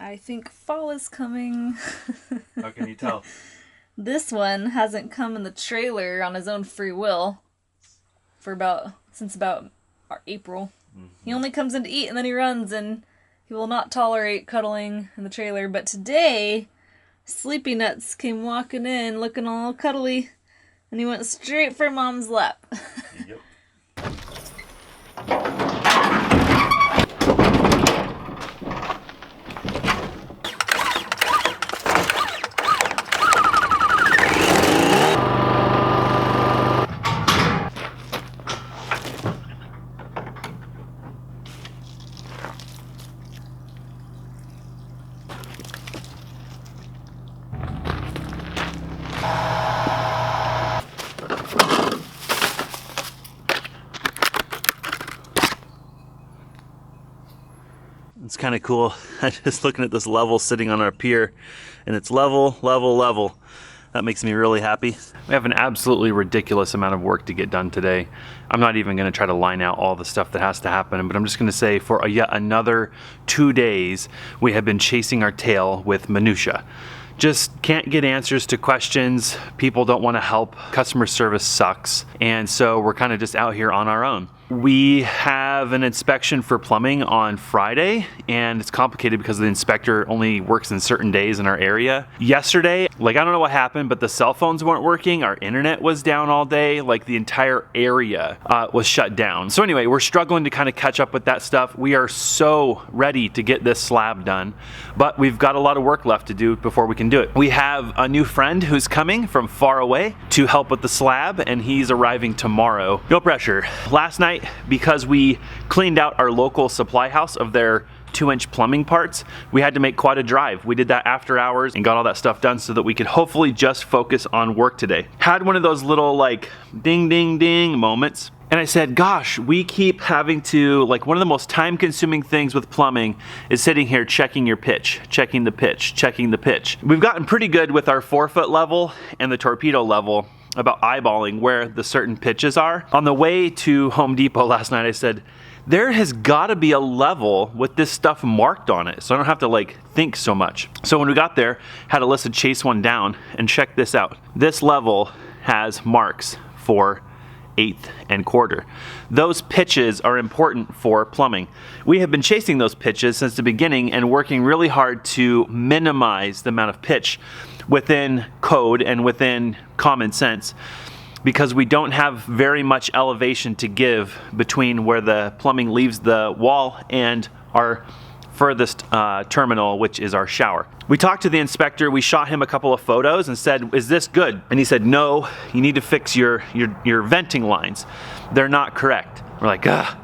I think fall is coming. How can you tell? This one hasn't come in the trailer on his own free will since about April. He only comes in to eat and then he runs, and he will not tolerate cuddling in the trailer. But today, Sleepy Nuts came walking in looking all cuddly, and he went straight for Mom's lap. Yep. It's kind of cool. I'm just looking at this level sitting on our pier, and it's level, level, level. That makes me really happy. We have an absolutely ridiculous amount of work to get done today. I'm not even going to try to line out all the stuff that has to happen, but I'm just going to say for yet another 2 days, we have been chasing our tail with minutia. Just can't get answers to questions. People don't want to help. Customer service sucks. And so we're kind of just out here on our own. We have an inspection for plumbing on Friday, and it's complicated because the inspector only works in certain days in our area. Yesterday, I don't know what happened, but the cell phones weren't working. Our internet was down all day. The entire area was shut down. So anyway, we're struggling to kind of catch up with that stuff. We are so ready to get this slab done, but we've got a lot of work left to do before we can do it. We have a new friend who's coming from far away to help with the slab, and he's arriving tomorrow. No pressure. Last night, because we cleaned out our local supply house of their 2-inch plumbing parts, we had to make quite a drive. We did that after hours and got all that stuff done so that we could hopefully just focus on work today. Had one of those little ding ding ding moments, and I said, gosh, we keep having to, one of the most time consuming things with plumbing is sitting here checking your pitch, checking the pitch, checking the pitch. We've gotten pretty good with our 4-foot level and the torpedo level about eyeballing where the certain pitches are. On the way to Home Depot last night, I said, there has got to be a level with this stuff marked on it, so I don't have to think so much. So when we got there, had Alyssa chase one down, and check this out. This level has marks for 1/8 and 1/4. Those pitches are important for plumbing. We have been chasing those pitches since the beginning and working really hard to minimize the amount of pitch within code and within common sense, because we don't have very much elevation to give between where the plumbing leaves the wall and our furthest terminal, which is our shower. We talked to the inspector, we shot him a couple of photos and said, is this good? And he said, no, you need to fix your venting lines. They're not correct. We're like, ugh.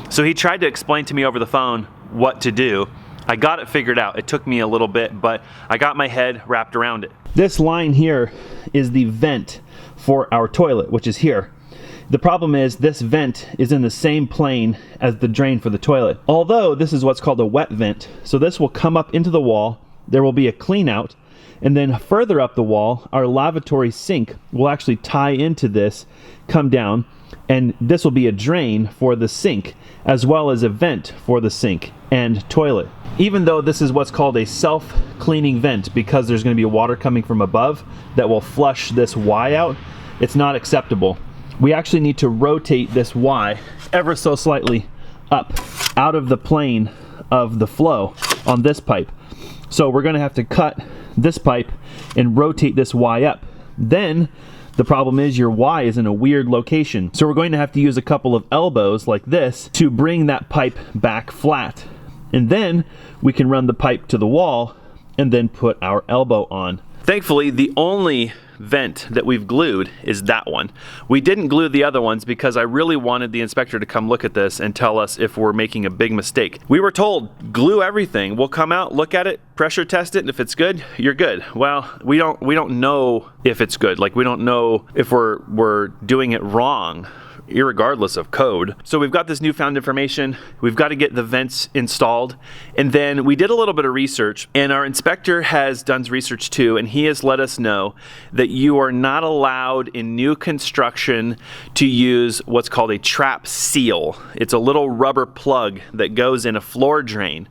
So he tried to explain to me over the phone what to do. I got it figured out. It took me a little bit, but I got my head wrapped around it. This line here is the vent for our toilet, which is here. The problem is this vent is in the same plane as the drain for the toilet. Although this is what's called a wet vent, so this will come up into the wall, there will be a clean out, and then further up the wall, our lavatory sink will actually tie into this, come down, and this will be a drain for the sink, as well as a vent for the sink and toilet. Even though this is what's called a self-cleaning vent, because there's going to be water coming from above that will flush this Y out, it's not acceptable. We actually need to rotate this Y ever so slightly up out of the plane of the flow on this pipe. So we're going to have to cut this pipe and rotate this Y up. Then the problem is your Y is in a weird location. So we're going to have to use a couple of elbows like this to bring that pipe back flat. And then we can run the pipe to the wall and then put our elbow on. Thankfully, the only vent that we've glued is that one. We didn't glue the other ones because I really wanted the inspector to come look at this and tell us if we're making a big mistake. We were told, glue everything. We'll come out, look at it, pressure test it, and if it's good, you're good. Well, we don't know if it's good. We don't know if we're doing it wrong irregardless of code. So we've got this newfound information. We've got to get the vents installed. And then we did a little bit of research, and our inspector has done research too, and he has let us know that you are not allowed in new construction to use what's called a trap seal. It's a little rubber plug that goes in a floor drain.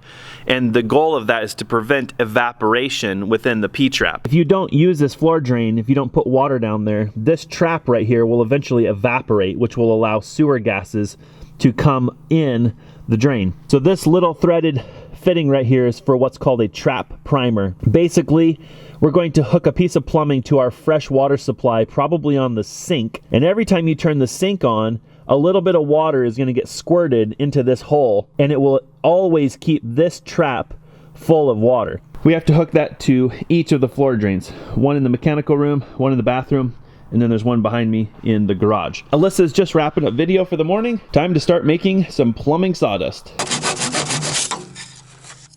And the goal of that is to prevent evaporation within the P-trap. If you don't use this floor drain, if you don't put water down there, this trap right here will eventually evaporate, which will allow sewer gases to come in the drain. So this little threaded fitting right here is for what's called a trap primer. Basically, we're going to hook a piece of plumbing to our fresh water supply, probably on the sink. And every time you turn the sink on, a little bit of water is going to get squirted into this hole, and it will always keep this trap full of water. We have to hook that to each of the floor drains. One in the mechanical room, one in the bathroom, and then there's one behind me in the garage. Alyssa's just wrapping up video for the morning. Time to start making some plumbing sawdust.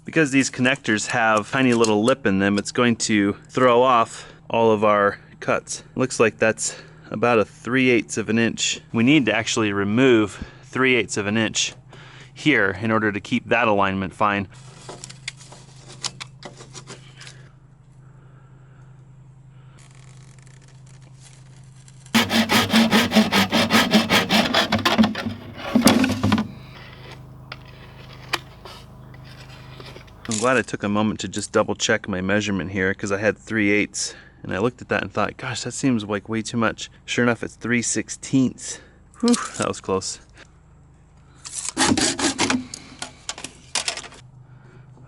Because these connectors have tiny little lip in them, it's going to throw off all of our cuts. Looks like that's about a 3/8 of an inch. We need to actually remove 3/8 of an inch here in order to keep that alignment fine. I'm glad I took a moment to just double check my measurement here, because I had 3/8. And I looked at that and thought, gosh, that seems like way too much. Sure enough, it's 3/16. Whew, that was close.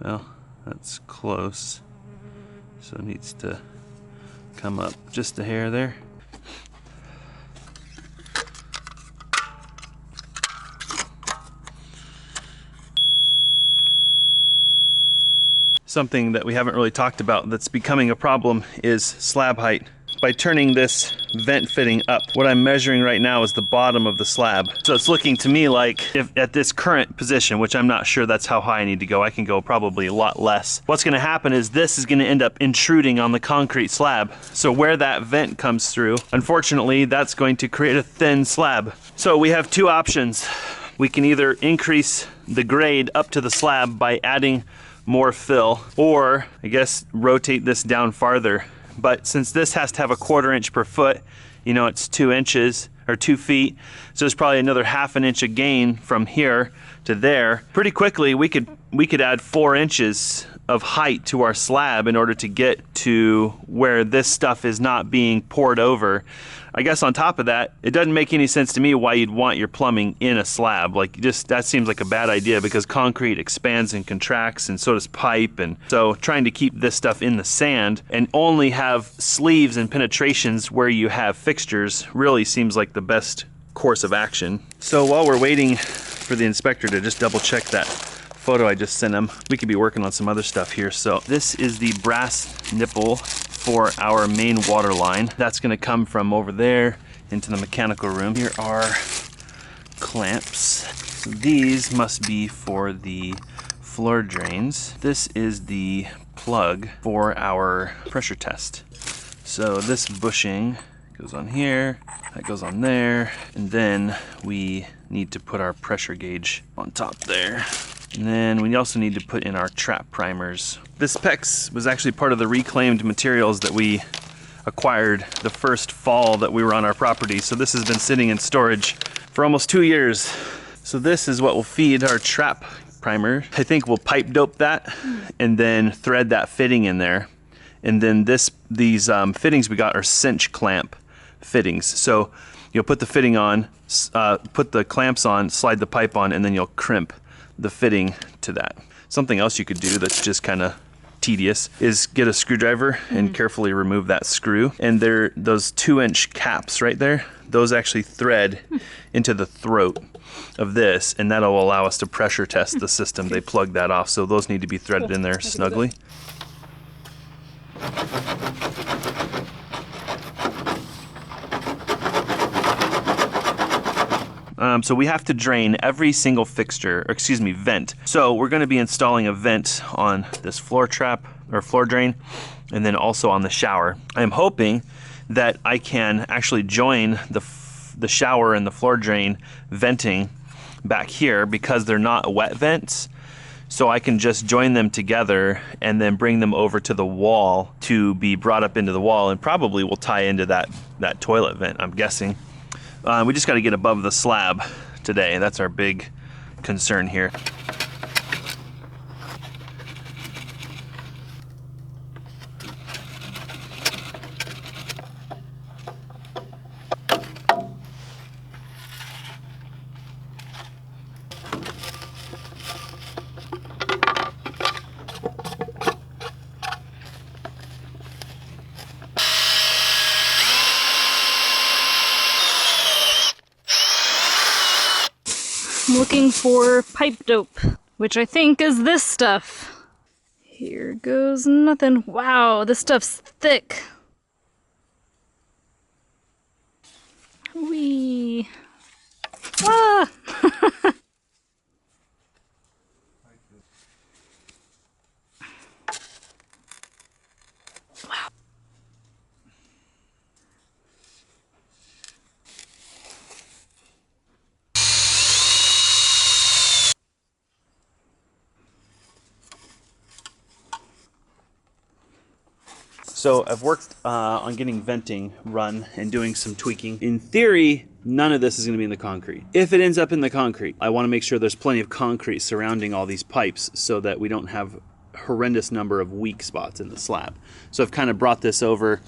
Well, that's close. So it needs to come up just a hair there. Something that we haven't really talked about that's becoming a problem is slab height. By turning this vent fitting up, what I'm measuring right now is the bottom of the slab. So it's looking to me like if at this current position, which I'm not sure that's how high I need to go, I can go probably a lot less. What's gonna happen is this is gonna end up intruding on the concrete slab. So where that vent comes through, unfortunately, that's going to create a thin slab. So we have two options. We can either increase the grade up to the slab by adding more fill, or I guess rotate this down farther. But since this has to have a 1/4 inch per foot, you know, it's 2 inches or 2 feet, so there's probably another 1/2 inch of gain from here to there. Pretty quickly we could add 4 inches of height to our slab in order to get to where this stuff is not being poured over. I guess on top of that, it doesn't make any sense to me why you'd want your plumbing in a slab. Like, just that seems like a bad idea, because concrete expands and contracts, and so does pipe. And so trying to keep this stuff in the sand and only have sleeves and penetrations where you have fixtures really seems like the best course of action. So while we're waiting for the inspector to just double check that photo I just sent him, we could be working on some other stuff here. So this is the brass nipple for our main water line. That's gonna come from over there into the mechanical room. Here are clamps. So these must be for the floor drains. This is the plug for our pressure test. So this bushing goes on here, that goes on there, and then we need to put our pressure gauge on top there. And then we also need to put in our trap primers. This PEX was actually part of the reclaimed materials that we acquired the first fall that we were on our property. So this has been sitting in storage for almost 2 years. So this is what will feed our trap primer. I think we'll pipe dope that and then thread that fitting in there. And then these fittings we got are cinch clamp fittings. So you'll put the fitting on, put the clamps on, slide the pipe on, and then you'll crimp the fitting to that. Something else you could do that's just kind of tedious is get a screwdriver and carefully remove that screw. And those 2-inch caps right there, those actually thread into the throat of this, and that'll allow us to pressure test the system. They plug that off, so those need to be threaded in there snugly. So we have to drain every single fixture, or excuse me, vent. So we're going to be installing a vent on this floor trap or floor drain, and then also on the shower. I'm hoping that I can actually join the shower and the floor drain venting back here because they're not wet vents. So I can just join them together and then bring them over to the wall to be brought up into the wall, and probably will tie into that toilet vent, I'm guessing. We just got to get above the slab today. That's our big concern here. I'm looking for pipe dope, which I think is this stuff. Here goes nothing. Wow, this stuff's thick. Whee! Ah! So I've worked on getting venting run and doing some tweaking. In theory, none of this is going to be in the concrete. If it ends up in the concrete, I want to make sure there's plenty of concrete surrounding all these pipes so that we don't have a horrendous number of weak spots in the slab. So I've kind of brought this over,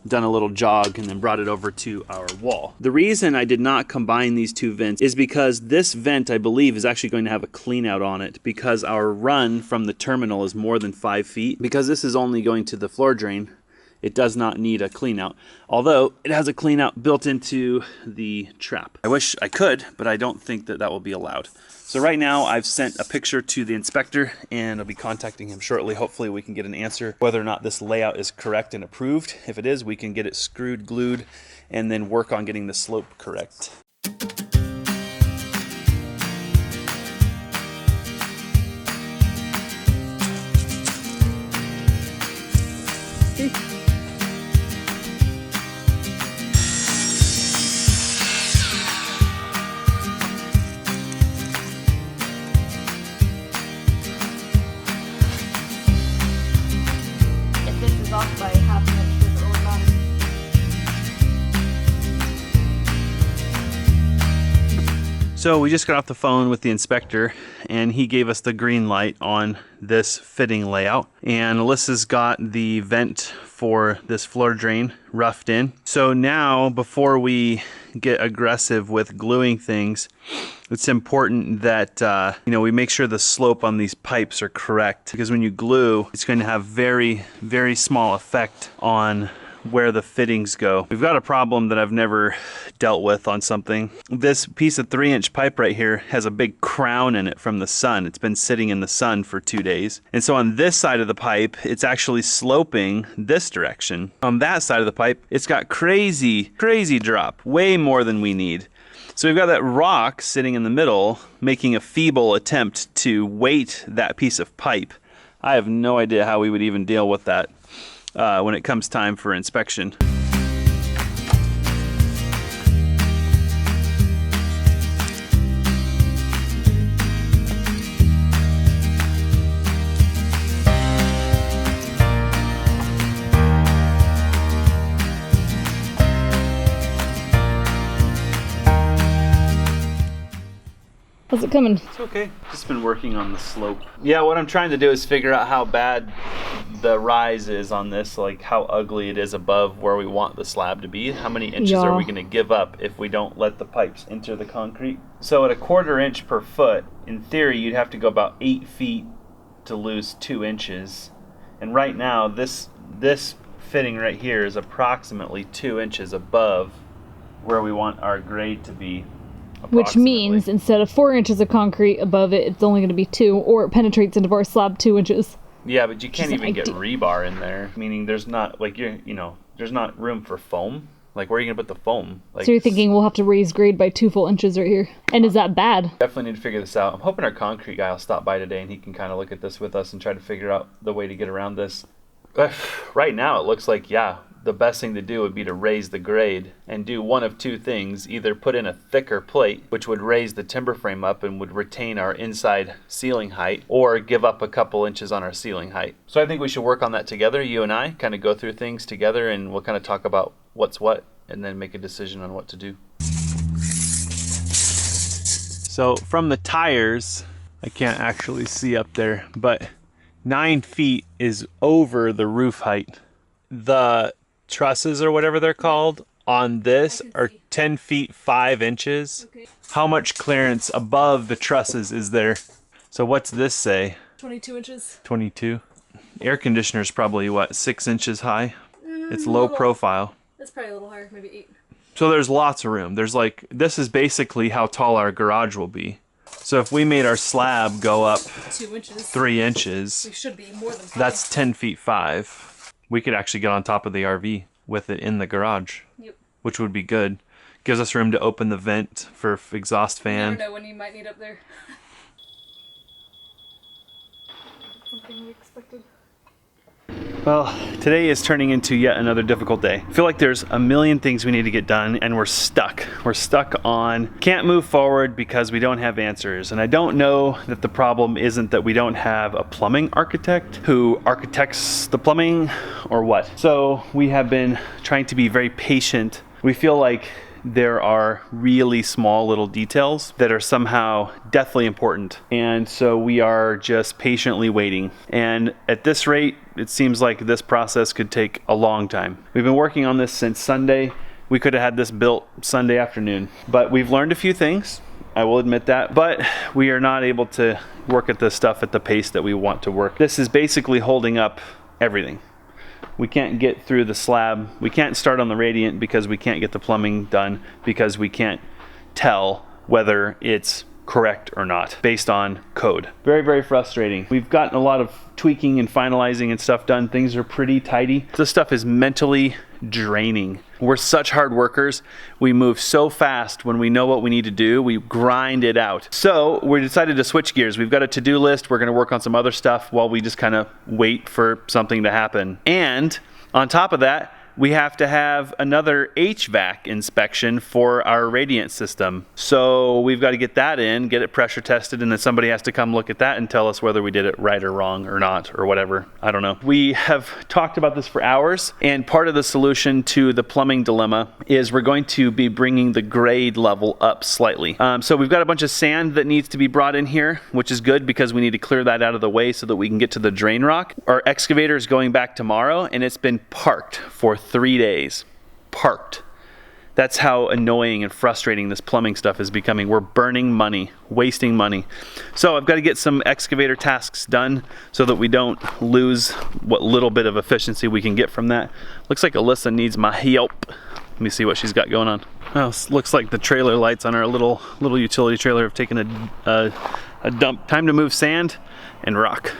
done a little jog, and then brought it over to our wall. The reason I did not combine these two vents is because this vent, I believe, is actually going to have a clean out on it because our run from the terminal is more than 5 feet. Because this is only going to the floor drain, it does not need a clean out, although it has a clean out built into the trap. I wish I could, but I don't think that will be allowed. So right now I've sent a picture to the inspector and I'll be contacting him shortly. Hopefully we can get an answer whether or not this layout is correct and approved. If it is, we can get it screwed, glued, and then work on getting the slope correct. Off by half an inch with orthodontist. So we just got off the phone with the inspector and he gave us the green light on this fitting layout. And Alyssa's got the vent for this floor drain roughed in. So now, before we get aggressive with gluing things, it's important that we make sure the slope on these pipes are correct, because when you glue, it's going to have very, very small effect on where the fittings go. We've got a problem that I've never dealt with on something. This piece of 3-inch pipe right here has a big crown in it from the sun. It's been sitting in the sun for 2 days. And so on this side of the pipe, it's actually sloping this direction. On that side of the pipe, it's got crazy, crazy drop, way more than we need. So we've got that rock sitting in the middle, making a feeble attempt to weight that piece of pipe. I have no idea how we would even deal with that when it comes time for inspection. How's it coming? It's okay. Just been working on the slope. Yeah, what I'm trying to do is figure out how bad the rise is on this, like how ugly it is above where we want the slab to be. How many inches are we going to give up if we don't let the pipes enter the concrete? So at a 1/4 inch per foot, in theory, you'd have to go about 8 feet to lose 2 inches. And right now, this fitting right here is approximately 2 inches above where we want our grade to be. Which means instead of 4 inches of concrete above it, it's only going to be 2, or it penetrates into our slab 2 inches. Yeah, but you can't even get rebar in there. Meaning there's not there's not room for foam. Like, where are you gonna put the foam? Like, so you're thinking we'll have to raise grade by 2 full inches right here. And is that bad? Definitely need to figure this out. I'm hoping our concrete guy will stop by today and he can kind of look at this with us and try to figure out the way to get around this. Right now it looks like, yeah, the best thing to do would be to raise the grade and do one of two things. Either put in a thicker plate, which would raise the timber frame up and would retain our inside ceiling height, or give up a couple inches on our ceiling height. So I think we should work on that together, you and I, kind of go through things together, and we'll kind of talk about what's what and then make a decision on what to do. So from the tires, I can't actually see up there, but 9 feet is over the roof height. The trusses, or whatever they're called, on this are 10 feet 5 inches. Okay. How much clearance above the trusses is there? So what's this say? 22 inches. 22. Air conditioner's probably, what, 6 inches high? It's low profile. That's probably a little higher, maybe 8. So there's lots of room. There's like, this is basically how tall our garage will be. So if we made our slab go up 2 inches, 3 inches, we should be more than 5. That's 10 feet 5. We could actually get on top of the RV with it in the garage. Yep. Which would be good. Gives us room to open the vent for exhaust fan. You never know when you might need up there. Something we expected. Well, today is turning into yet another difficult day. I feel like there's a million things we need to get done, and we're stuck. We're stuck on can't move forward because we don't have answers. And I don't know that the problem isn't that we don't have a plumbing architect who architects the plumbing or what. So we have been trying to be very patient. We feel like there are really small little details that are somehow deathly important. And so we are just patiently waiting. And at this rate, it seems like this process could take a long time. We've been working on this since Sunday. We could have had this built Sunday afternoon. But we've learned a few things, I will admit that. But we are not able to work at this stuff at the pace that we want to work. This is basically holding up everything. We can't get through the slab. We can't start on the radiant because we can't get the plumbing done because we can't tell whether it's correct or not based on code. Very, very frustrating. We've gotten a lot of tweaking and finalizing and stuff done. Things are pretty tidy. This stuff is mentally draining. We're such hard workers. We move so fast when we know what we need to do. We grind it out. So we decided to switch gears. We've got a to-do list. We're going to work on some other stuff while we just kind of wait for something to happen. And on top of that, we have to have another HVAC inspection for our radiant system. So we've got to get that in, get it pressure tested, and then somebody has to come look at that and tell us whether we did it right or wrong or not or whatever. I don't know. We have talked about this for hours, and part of the solution to the plumbing dilemma is we're going to be bringing the grade level up slightly. So we've got a bunch of sand that needs to be brought in here, which is good because we need to clear that out of the way so that we can get to the drain rock. Our excavator is going back tomorrow, and it's been parked for 3 days. Parked. That's how annoying and frustrating this plumbing stuff is becoming. We're burning money, wasting money. So I've got to get some excavator tasks done so that we don't lose what little bit of efficiency we can get from that. Looks like Alyssa needs my help. Let me see what she's got going on. Well, looks like the trailer lights on our little utility trailer have taken a dump. Time to move sand and rock.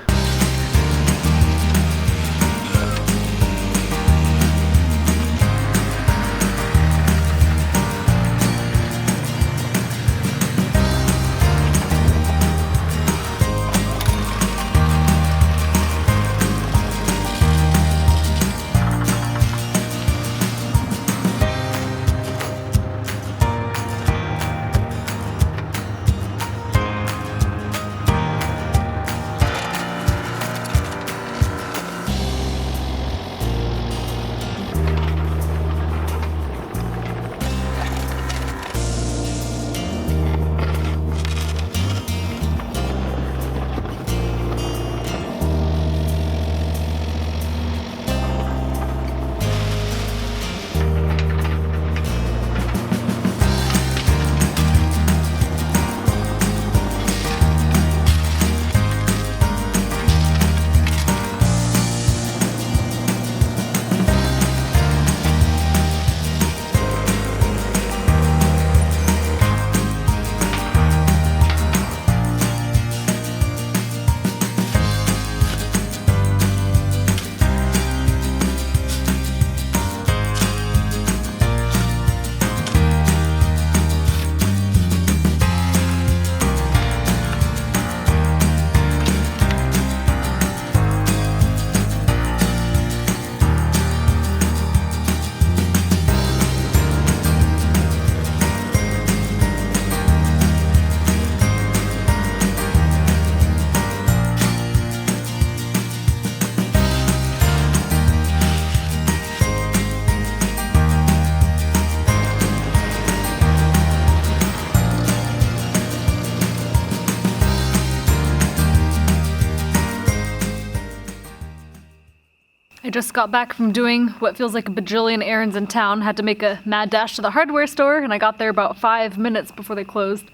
I just got back from doing what feels like a bajillion errands in town. Had to make a mad dash to the hardware store, and I got there about 5 minutes before they closed.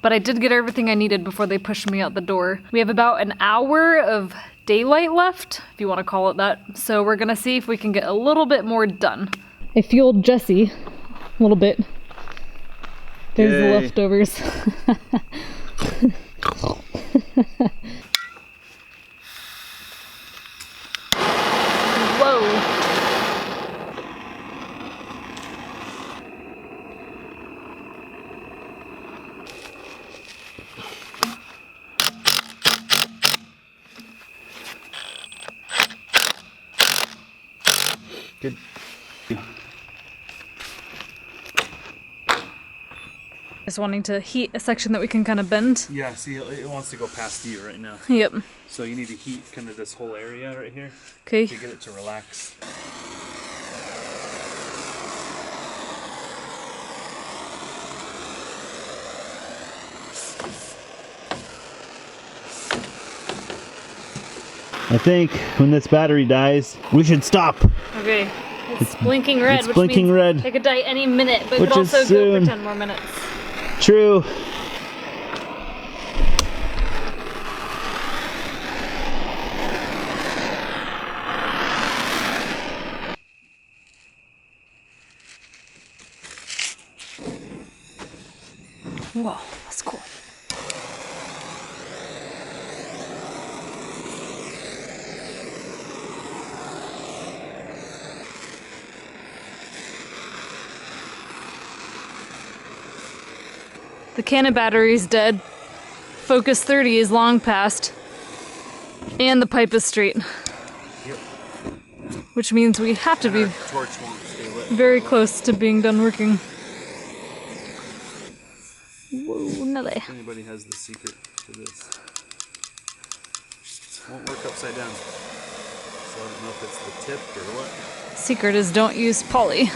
But I did get everything I needed before they pushed me out the door. We have about an hour of daylight left, if you want to call it that. So we're gonna see if we can get a little bit more done. I fueled Jesse a little bit. There's the leftovers. Whoa. Good. Just wanting to heat a section that we can kind of bend. Yeah, see, it wants to go past you right now. Yep. So you need to heat kind of this whole area right here. Okay. To get it to relax. I think when this battery dies, we should stop. Okay. It's blinking red, it's which blinking means red. it could die any minute, but it Which could is also go soon. for 10 more minutes. True. Whoa, that's cool. The Canon battery's dead. Focus 30 is long past. And the pipe is straight. Yep. Which means we have to be Torch won't stay lit. very close to being done working. Whoa, Nelly. If anybody has the secret to this. It won't work upside down. So I don't know if it's the tip or what. Secret is don't use poly.